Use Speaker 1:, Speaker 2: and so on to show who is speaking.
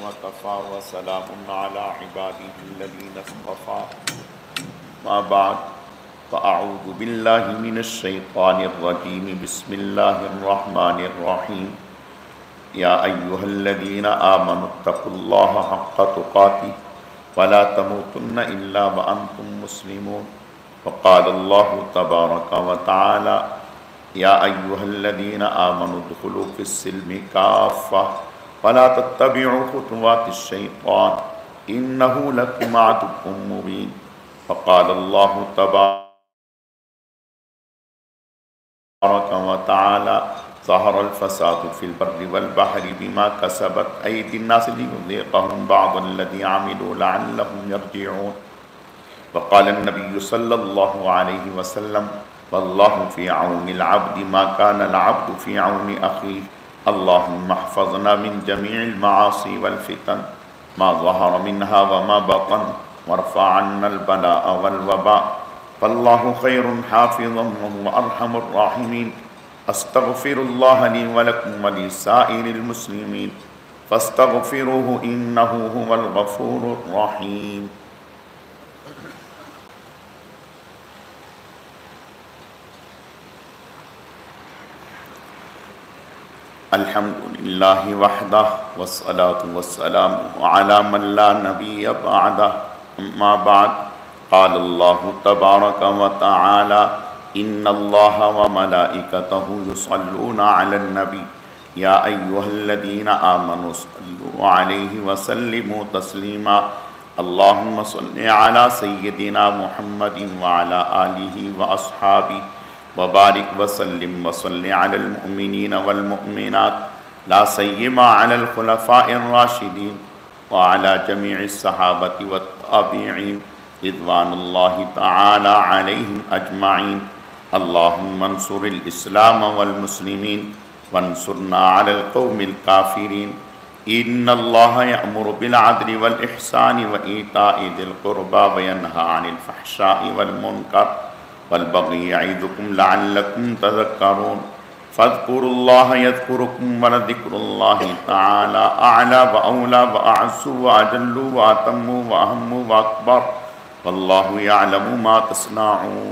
Speaker 1: وكفى وسلام على عباده الذين اصطفى ما بعد فأعوذ بالله من الشيطان الرجيم بسم الله الرحمن الرحيم يا أيها الذين آمنوا اتقوا الله حق تقاته ولا تموتن إلا وأنتم مسلمون وقال الله تبارك وتعالى يا أيها الذين آمنوا ادخلوا في السلم كافة ولا تتبعوا خطوات الشيطان إنه لكم عدو مبين وقال الله تبارك وتعالى ظهر الفساد في البر والبحر بما كسبت أيدي الناس ليذيقهم بعض الذي عملوا لعلهم يرجعون وقال النبي صلى الله عليه وسلم والله في عون العبد ما كان العبد في عون أخيه اللهم احفظنا من جميع المعاصي والفتن ما ظهر منها وما بطن وارفع عنا البلاء والوباء فالله خير حافظا وهو أرحم الراحمين أستغفر الله لي ولكم ولسائر المسلمين فاستغفروه إنه هو الغفور الرحيم الحمد لله وحده والصلاة والسلام على من لا نبي بعده أما بعد قال الله تبارك وتعالى إن الله وملائكته يصلون على النبي يا أيها الذين آمنوا صلوا عليه وسلموا تسليما اللهم صل على سيدنا محمد وعلى آله وأصحابه وبارك وسلم وصل على المؤمنين والمؤمنات لا سيما على الخلفاء الراشدين وعلى جميع الصحابة والتابعين رضوان الله تعالى عليهم أجمعين اللهم انصر الإسلام والمسلمين وانصرنا على القوم الكافرين إن الله يأمر بالعدل والإحسان وإيتاء ذي القربى وينهى عن الفحشاء والمنكر والبغي يعظكم لعلكم تذكرون فاذكروا الله يذكركم ولذكر الله تعالى أعلى وأولى وأعز وأجل وأتم وأهم وأكبر والله يعلم ما تصنعون